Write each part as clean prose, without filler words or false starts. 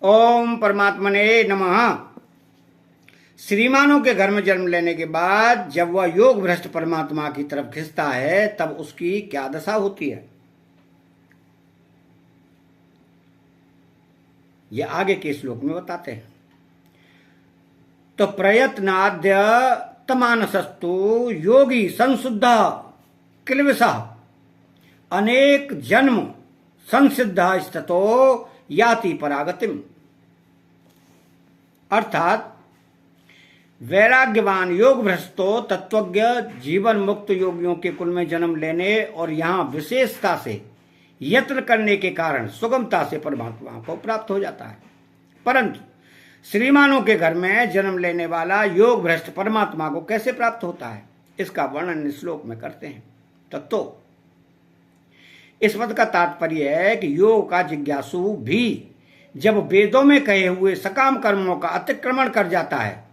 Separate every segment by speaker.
Speaker 1: ओम परमात्मने नमः। श्रीमानों के घर में जन्म लेने के बाद जब वह योग भ्रष्ट परमात्मा की तरफ खिंचता है तब उसकी क्या दशा होती है, यह आगे के श्लोक में बताते हैं। तो प्रयत्नाद्य तमानसस्तु योगी संशुद्ध किलविष अनेक जन्म संसिद्ध स्थितो याति परागतिम। अर्थात वैराग्यवान योग भ्रष्टो तत्वज्ञ जीवन मुक्त योगियों के कुल में जन्म लेने और यहाँ विशेषता से यत्न करने के कारण सुगमता से परमात्मा को प्राप्त हो जाता है। परंतु श्रीमानों के घर में जन्म लेने वाला योग भ्रष्ट परमात्मा को कैसे प्राप्त होता है, इसका वर्णन इस श्लोक में करते हैं। तो इस पद का तात्पर्य है कि योग का जिज्ञासु भी जब वेदों में कहे हुए सकाम कर्मों का अतिक्रमण कर जाता है,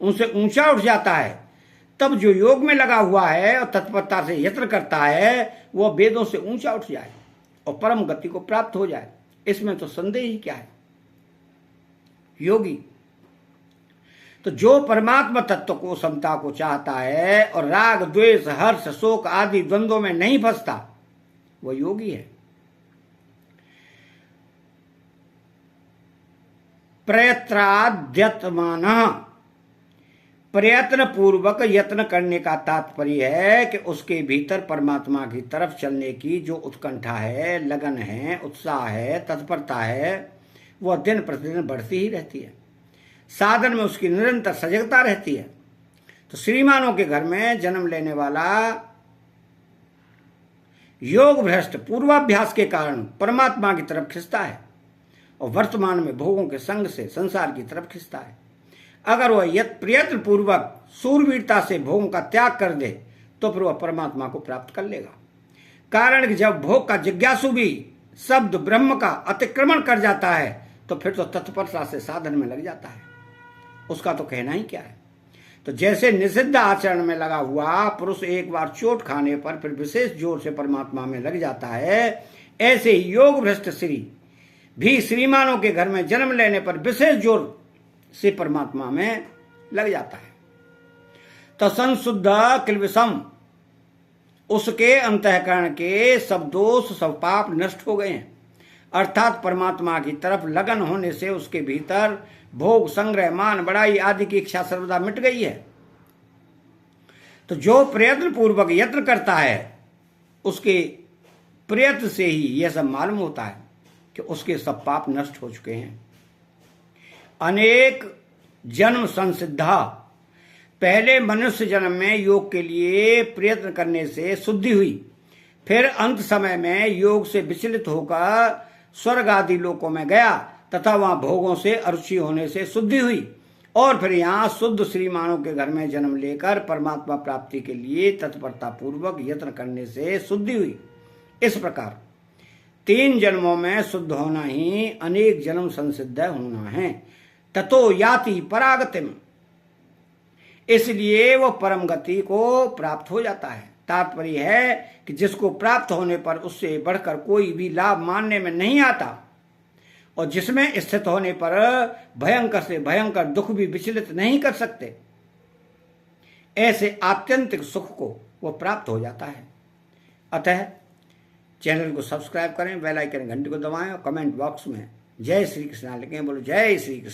Speaker 1: उनसे ऊंचा उठ जाता है, तब जो योग में लगा हुआ है और तत्परता से यत्न करता है वह वेदों से ऊंचा उठ जाए और परम गति को प्राप्त हो जाए। इसमें तो संदेह ही क्या है। योगी तो जो परमात्मा तत्व को समता को चाहता है और राग द्वेष हर्ष शोक आदि द्वंद्वों में नहीं फंसता, वह योगी है। प्रयत्राद्यतमान, प्रयत्न पूर्वक यत्न करने का तात्पर्य है कि उसके भीतर परमात्मा की तरफ चलने की जो उत्कंठा है, लगन है, उत्साह है, तत्परता है, वह दिन प्रतिदिन बढ़ती ही रहती है। साधन में उसकी निरंतर सजगता रहती है। तो श्रीमानों के घर में जन्म लेने वाला योग भ्रष्ट पूर्वाभ्यास के कारण परमात्मा की तरफ खिंचता है और वर्तमान में भोगों के संग से संसार की तरफ खिंचता है। अगर वह प्रयत्न पूर्वक सूरवीरता से भोगों का त्याग कर दे तो फिर वह परमात्मा को प्राप्त कर लेगा। कारण कि जब भोग का जिज्ञासु भी शब्द ब्रह्म का अतिक्रमण कर जाता है तो फिर तो तत्परता से साधन में लग जाता है। उसका तो कहना ही क्या है। तो जैसे निषिद्ध आचरण में लगा हुआ पुरुष एक बार चोट खाने पर फिर विशेष जोर से परमात्मा में लग जाता है, ऐसे ही योग भ्रष्ट श्री भी श्रीमानों के घर में जन्म लेने पर विशेष जोर से परमात्मा में लग जाता है। तो संशुद्ध किलविषम, उसके अंतःकरण के सब दोष सब पाप नष्ट हो गए हैं। अर्थात परमात्मा की तरफ लगन होने से उसके भीतर भोग संग्रह मान बढ़ाई आदि की इच्छा सर्वदा मिट गई है। तो जो प्रयत्न पूर्वक यत्न करता है उसके प्रयत्न से ही यह सब मालूम होता है कि उसके सब पाप नष्ट हो चुके हैं। अनेक जन्म संसिद्धा, पहले मनुष्य जन्म में योग के लिए प्रयत्न करने से शुद्धि हुई, फिर अंत समय में योग से विचलित होकर स्वर्ग आदि लोकों में गया तथा वहां भोगों से अरुचि होने से शुद्धि हुई और फिर यहाँ शुद्ध श्रीमानों के घर में जन्म लेकर परमात्मा प्राप्ति के लिए तत्परता पूर्वक यत्न करने से शुद्धि हुई। इस प्रकार 3 जन्मों में शुद्ध होना ही अनेक जन्म संसिद्ध होना है। ततो याति परागतिम, इसलिए वो परम गति को प्राप्त हो जाता है। तात्पर्य है कि जिसको प्राप्त होने पर उससे बढ़कर कोई भी लाभ मानने में नहीं आता और जिसमें स्थित होने पर भयंकर से भयंकर दुख भी विचलित नहीं कर सकते, ऐसे आत्यंतिक सुख को वो प्राप्त हो जाता है। अतः चैनल को सब्सक्राइब करें, बेल आइकन घंटी को दबाएं और कमेंट बॉक्स में जय श्री कृष्ण लिखें। बोलो जय श्री कृष्ण।